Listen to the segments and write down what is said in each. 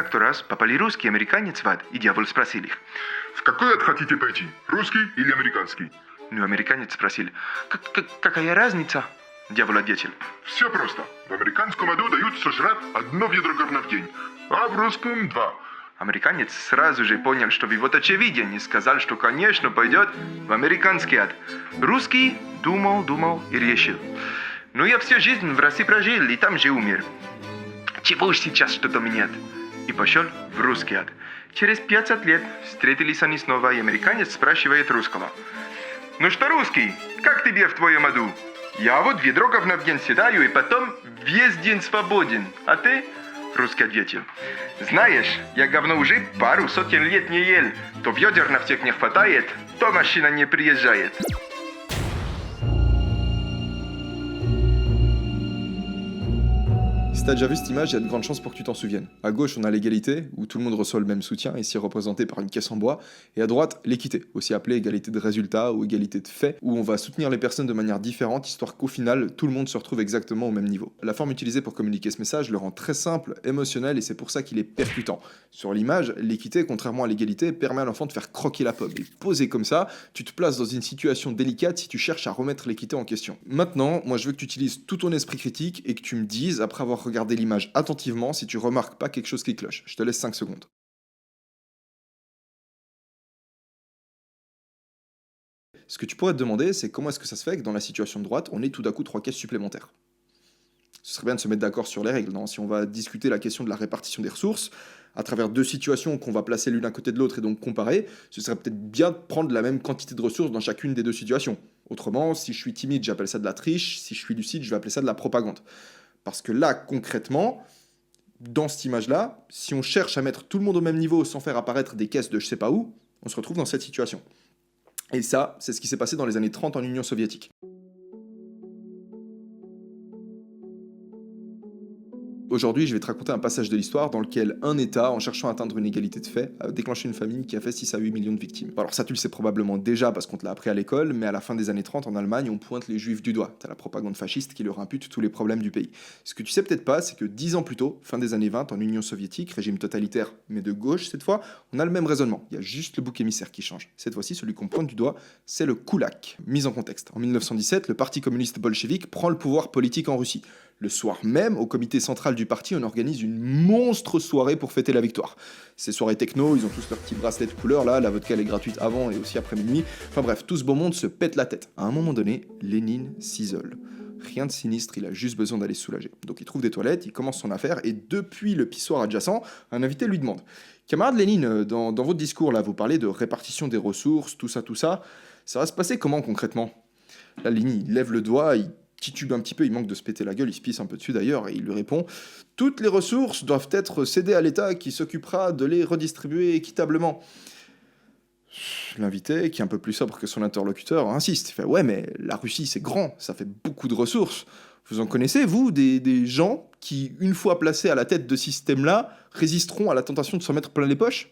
как-то раз попали русский и американец в ад, и дьявол спросил их. В какой ад хотите пойти? Русский или американский? Ну, американец спросил, какая разница? Дьявол ответил. Все просто. В американском аду дают сожрать 1 ведро говна в день, а в русском 2. Американец сразу же понял, что вывод очевиден, и сказал, что, конечно, пойдет в американский ад. Русский думал и решил. Ну, я всю жизнь в России прожил, и там же умер. Чего уж сейчас что-то менять? И пошел в русский ад. Через 500 лет встретились они снова, и американец спрашивает русского. Ну что, русский, как тебе в твоем аду? Я вот ведро говна в день съедаю, и потом весь день свободен. А ты? Русский ответил. Знаешь, я говно уже пару сотен лет не ел. То ведер на всех не хватает, то машина не приезжает. Si t'as déjà vu cette image, il y a de grandes chances pour que tu t'en souviennes. À gauche, on a l'égalité, où tout le monde reçoit le même soutien, ici représenté par une caisse en bois. Et à droite, l'équité, aussi appelée égalité de résultats ou égalité de faits, où on va soutenir les personnes de manière différente, histoire qu'au final, tout le monde se retrouve exactement au même niveau. La forme utilisée pour communiquer ce message le rend très simple, émotionnel, et c'est pour ça qu'il est percutant. Sur l'image, l'équité, contrairement à l'égalité, permet à l'enfant de faire croquer la pomme. Et posé comme ça, tu te places dans une situation délicate si tu cherches à remettre l'équité en question. Maintenant, moi je veux que tu utilises tout ton esprit critique et que tu me dises, après avoir regardé l'image attentivement, si tu remarques pas quelque chose qui cloche. Je te laisse 5 secondes. Ce que tu pourrais te demander, c'est comment est-ce que ça se fait que dans la situation de droite, on ait tout d'un coup 3 caisses supplémentaires. Ce serait bien de se mettre d'accord sur les règles, non ? Si on va discuter la question de la répartition des ressources, à travers 2 situations qu'on va placer l'une à côté de l'autre et donc comparer, ce serait peut-être bien de prendre la même quantité de ressources dans chacune des 2 situations. Autrement, si je suis timide, j'appelle ça de la triche, si je suis lucide, je vais appeler ça de la propagande. Parce que là, concrètement, dans cette image-là, si on cherche à mettre tout le monde au même niveau sans faire apparaître des caisses de je sais pas où, on se retrouve dans cette situation. Et ça, c'est ce qui s'est passé dans les années 30 en Union soviétique. Aujourd'hui, je vais te raconter un passage de l'histoire dans lequel un État, en cherchant à atteindre une égalité de fait, a déclenché une famine qui a fait 6 à 8 millions de victimes. Alors ça, tu le sais probablement déjà parce qu'on te l'a appris à l'école, mais à la fin des années 30, en Allemagne, on pointe les juifs du doigt. T'as la propagande fasciste qui leur impute tous les problèmes du pays. Ce que tu sais peut-être pas, c'est que 10 ans plus tôt, fin des années 20, en Union soviétique, régime totalitaire, mais de gauche cette fois, on a le même raisonnement. Il y a juste le bouc émissaire qui change. Cette fois-ci, celui qu'on pointe du doigt, c'est le Koulak. Mise en contexte. En 1917, le parti communiste bolchevique prend le pouvoir politique en Russie. Le soir même, au comité central du parti, on organise une monstre soirée pour fêter la victoire. Ces soirées techno, ils ont tous leurs petits bracelets de couleur, là, la vodka elle est gratuite avant et aussi après minuit. Enfin bref, tout ce beau monde se pète la tête. À un moment donné, Lénine s'isole. Rien de sinistre, il a juste besoin d'aller se soulager. Donc il trouve des toilettes, il commence son affaire, et depuis le pissoir adjacent, un invité lui demande « Camarade Lénine, dans votre discours, là, vous parlez de répartition des ressources, tout ça, ça va se passer comment concrètement ?» Là, Lénine, il lève le doigt, il titube un petit peu, il manque de se péter la gueule, il se pisse un peu dessus d'ailleurs, et il lui répond « Toutes les ressources doivent être cédées à l'État qui s'occupera de les redistribuer équitablement. » L'invité, qui est un peu plus sobre que son interlocuteur, insiste. Il fait « Ouais, mais la Russie, c'est grand, ça fait beaucoup de ressources. Vous en connaissez, vous, des gens qui, une fois placés à la tête de ce système-là, résisteront à la tentation de s'en mettre plein les poches ?»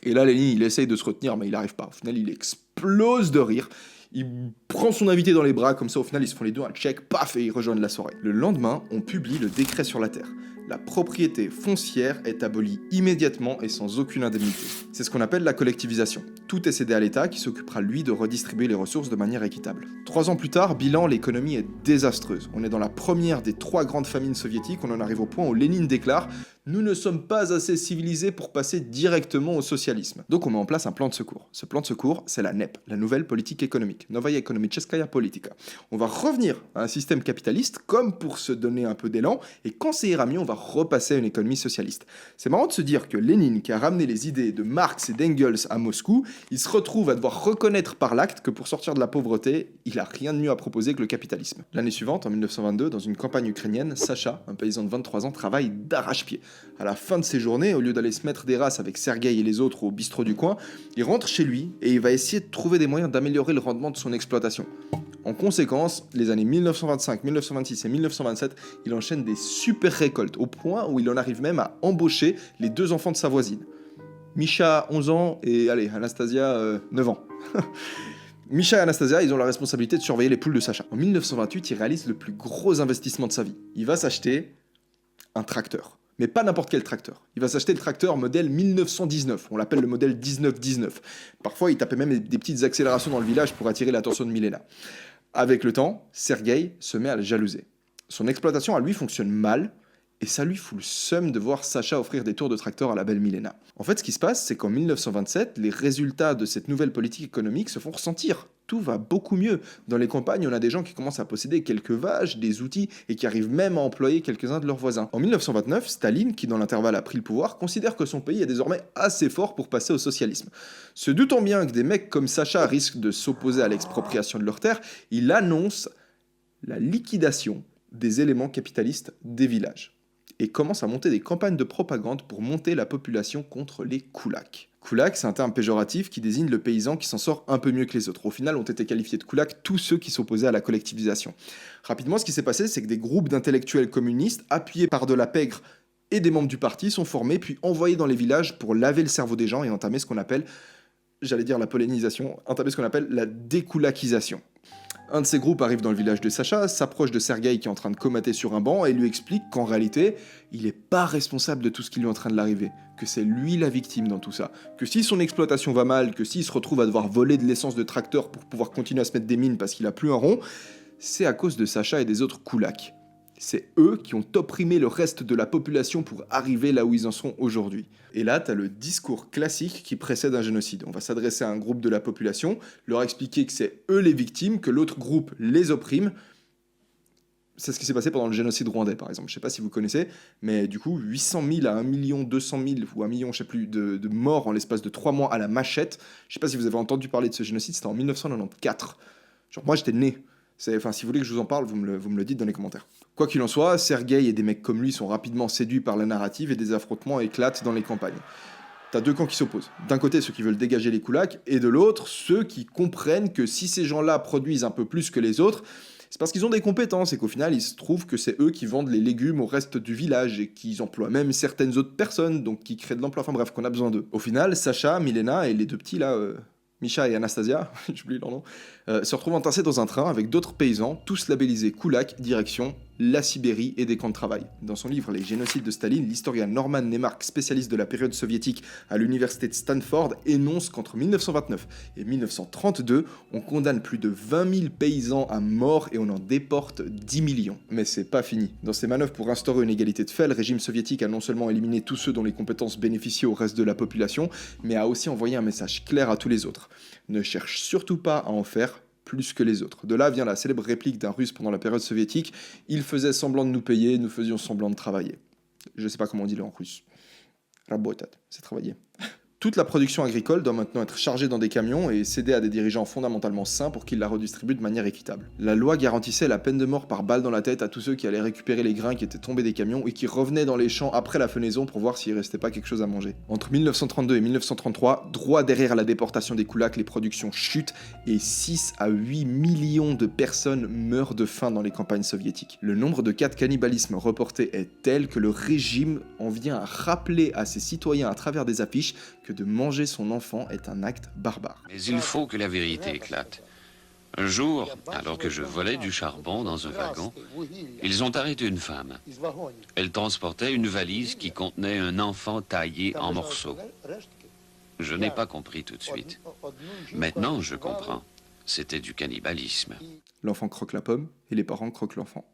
Et là, Lénine, il essaye de se retenir, mais il n'arrive pas. Au final, il explose de rire. Il prend son invité dans les bras, comme ça, au final, ils se font les deux un check, paf, et ils rejoignent la soirée. Le lendemain, on publie le décret sur la terre. La propriété foncière est abolie immédiatement et sans aucune indemnité. C'est ce qu'on appelle la collectivisation. Tout est cédé à l'État qui s'occupera, lui, de redistribuer les ressources de manière équitable. 3 ans plus tard, bilan, l'économie est désastreuse. On est dans la première des 3 grandes famines soviétiques, on en arrive au point où Lénine déclare « Nous ne sommes pas assez civilisés pour passer directement au socialisme ». Donc on met en place un plan de secours. Ce plan de secours, c'est la NEP, la nouvelle politique économique, Novaya Ekonomicheskaya Politika. On va revenir à un système capitaliste comme pour se donner un peu d'élan, et quand ça ira mieux, on va repasser à une économie socialiste. C'est marrant de se dire que Lénine, qui a ramené les idées de Marx et d'Engels à Moscou, il se retrouve à devoir reconnaître par l'acte que pour sortir de la pauvreté, il a rien de mieux à proposer que le capitalisme. L'année suivante, en 1922, dans une campagne ukrainienne, Sacha, un paysan de 23 ans, travaille d'arrache-pied. À la fin de ses journées, au lieu d'aller se mettre des races avec Sergueï et les autres au bistrot du coin, il rentre chez lui et il va essayer de trouver des moyens d'améliorer le rendement de son exploitation. En conséquence, les années 1925, 1926 et 1927, il enchaîne des super récoltes, au point où il en arrive même à embaucher les 2 enfants de sa voisine. Misha, 11 ans, et Anastasia, 9 ans. Misha et Anastasia, ils ont la responsabilité de surveiller les poules de Sacha. En 1928, il réalise le plus gros investissement de sa vie. Il va s'acheter un tracteur. Mais pas n'importe quel tracteur. Il va s'acheter le tracteur modèle 1919. On l'appelle le modèle 1919. Parfois, il tapait même des petites accélérations dans le village pour attirer l'attention de Milena. Avec le temps, Sergueï se met à le jalouser. Son exploitation à lui fonctionne mal, et ça lui fout le seum de voir Sacha offrir des tours de tracteur à la belle Milena. En fait, ce qui se passe, c'est qu'en 1927, les résultats de cette nouvelle politique économique se font ressentir. Tout va beaucoup mieux. Dans les campagnes, on a des gens qui commencent à posséder quelques vaches, des outils, et qui arrivent même à employer quelques-uns de leurs voisins. En 1929, Staline, qui dans l'intervalle a pris le pouvoir, considère que son pays est désormais assez fort pour passer au socialisme. Se doutant bien que des mecs comme Sacha risquent de s'opposer à l'expropriation de leurs terres, il annonce la liquidation des éléments capitalistes des villages et commence à monter des campagnes de propagande pour monter la population contre les koulaks. Koulak, c'est un terme péjoratif qui désigne le paysan qui s'en sort un peu mieux que les autres. Au final, ont été qualifiés de koulaks tous ceux qui s'opposaient à la collectivisation. Rapidement, ce qui s'est passé, c'est que des groupes d'intellectuels communistes, appuyés par de la pègre et des membres du parti, sont formés puis envoyés dans les villages pour laver le cerveau des gens et entamer ce qu'on appelle, j'allais dire la pollinisation, entamer ce qu'on appelle la dékoulakisation. Un de ces groupes arrive dans le village de Sacha, s'approche de Sergueï qui est en train de comater sur un banc et lui explique qu'en réalité, il n'est pas responsable de tout ce qui lui est en train de l'arriver, que c'est lui la victime dans tout ça, que si son exploitation va mal, que s'il se retrouve à devoir voler de l'essence de tracteur pour pouvoir continuer à se mettre des mines parce qu'il a plus un rond, c'est à cause de Sacha et des autres koulaks. C'est eux qui ont opprimé le reste de la population pour arriver là où ils en sont aujourd'hui. Et là, t'as le discours classique qui précède un génocide. On va s'adresser à un groupe de la population, leur expliquer que c'est eux les victimes, que l'autre groupe les opprime. C'est ce qui s'est passé pendant le génocide rwandais, par exemple. Je sais pas si vous connaissez, mais du coup, 800 000 à 1 200 000 ou 1 million, je sais plus, de morts en l'espace de 3 mois à la machette. Je sais pas si vous avez entendu parler de ce génocide, c'était en 1994. Genre, moi, j'étais né. Enfin, si vous voulez que je vous en parle, vous me le dites dans les commentaires. Quoi qu'il en soit, Sergueï et des mecs comme lui sont rapidement séduits par la narrative et des affrontements éclatent dans les campagnes. T'as deux camps qui s'opposent. D'un côté, ceux qui veulent dégager les koulaks, et de l'autre, ceux qui comprennent que si ces gens-là produisent un peu plus que les autres, c'est parce qu'ils ont des compétences et qu'au final, il se trouve que c'est eux qui vendent les légumes au reste du village et qu'ils emploient même certaines autres personnes, donc qui créent de l'emploi. Enfin bref, qu'on a besoin d'eux. Au final, Sacha, Milena et les deux petits là, Misha et Anastasia, j'oublie leur nom, se retrouvent entassés dans un train avec d'autres paysans, tous labellisés Koulak, direction la Sibérie et des camps de travail. Dans son livre Les génocides de Staline, l'historien Norman Nemark, spécialiste de la période soviétique à l'université de Stanford, énonce qu'entre 1929 et 1932, on condamne plus de 20 000 paysans à mort et on en déporte 10 millions. Mais c'est pas fini. Dans ses manœuvres pour instaurer une égalité de fait, le régime soviétique a non seulement éliminé tous ceux dont les compétences bénéficiaient au reste de la population, mais a aussi envoyé un message clair à tous les autres. Ne cherche surtout pas à en faire plus que les autres. De là vient la célèbre réplique d'un Russe pendant la période soviétique: « Il faisait semblant de nous payer, nous faisions semblant de travailler. » Je sais pas comment on dit le en russe. Работать, c'est travailler. Toute la production agricole doit maintenant être chargée dans des camions et cédée à des dirigeants fondamentalement sains pour qu'ils la redistribuent de manière équitable. La loi garantissait la peine de mort par balle dans la tête à tous ceux qui allaient récupérer les grains qui étaient tombés des camions et qui revenaient dans les champs après la fenaison pour voir s'il restait pas quelque chose à manger. Entre 1932 et 1933, droit derrière la déportation des koulaks, les productions chutent et 6 à 8 millions de personnes meurent de faim dans les campagnes soviétiques. Le nombre de cas de cannibalisme reportés est tel que le régime en vient à rappeler à ses citoyens à travers des affiches que de manger son enfant est un acte barbare. Mais il faut que la vérité éclate. Un jour, alors que je volais du charbon dans un wagon, ils ont arrêté une femme. Elle transportait une valise qui contenait un enfant taillé en morceaux. Je n'ai pas compris tout de suite. Maintenant, je comprends. C'était du cannibalisme. L'enfant croque la pomme et les parents croquent l'enfant.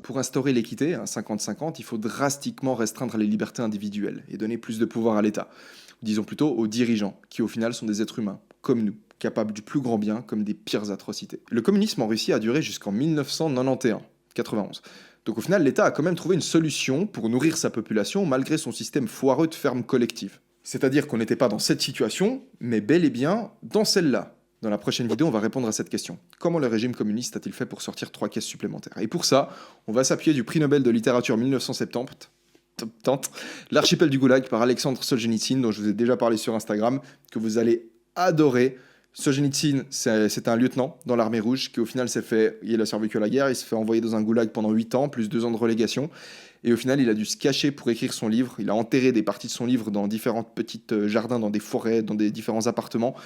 Pour instaurer l'équité, un 50-50, il faut drastiquement restreindre les libertés individuelles et donner plus de pouvoir à l'État. Disons plutôt aux dirigeants, qui au final sont des êtres humains, comme nous, capables du plus grand bien comme des pires atrocités. Le communisme en Russie a duré jusqu'en 1991. Donc au final, l'État a quand même trouvé une solution pour nourrir sa population malgré son système foireux de ferme collective. C'est-à-dire qu'on n'était pas dans cette situation, mais bel et bien dans celle-là. Dans la prochaine vidéo, on va répondre à cette question. Comment le régime communiste a-t-il fait pour sortir 3 caisses supplémentaires? Et pour ça, on va s'appuyer du prix Nobel de littérature 1970, L'archipel du Goulag par Alexandre Solzhenitsyn, dont je vous ai déjà parlé sur Instagram, que vous allez adorer. Solzhenitsyn, c'est un lieutenant dans l'armée rouge qui au final il a survécu à la guerre, il s'est fait envoyer dans un goulag pendant 8 ans, plus 2 ans de relégation. Et au final, il a dû se cacher pour écrire son livre. Il a enterré des parties de son livre dans différents petits jardins, dans des forêts, dans des différents appartements.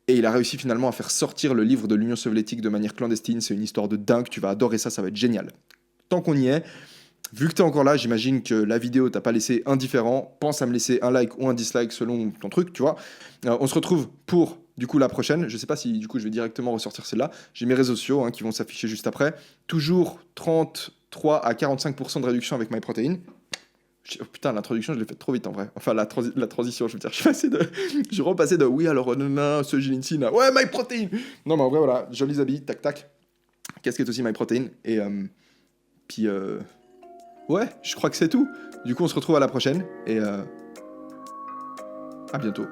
Et il a réussi finalement à faire sortir le livre de l'Union soviétique de manière clandestine. C'est une histoire de dingue, tu vas adorer ça, ça va être génial. Tant qu'on y est, vu que t'es encore là, j'imagine que la vidéo t'a pas laissé indifférent. Pense à me laisser un like ou un dislike selon ton truc, tu vois. On se retrouve pour, du coup, la prochaine. Je sais pas si, du coup, je vais directement ressortir celle-là. J'ai mes réseaux sociaux qui vont s'afficher juste après. Toujours 33 à 45% de réduction avec MyProtein. Oh putain, l'introduction, je l'ai faite trop vite en vrai. Enfin, la transition, je veux dire. Je suis repassé de oui, alors, non, ce Gélinci, ouais, MyProtein. Non, mais en vrai, voilà, jolis habits, tac, tac. Casquette aussi MyProtein. Et puis, ouais, je crois que c'est tout. Du coup, on se retrouve à la prochaine. Et à bientôt.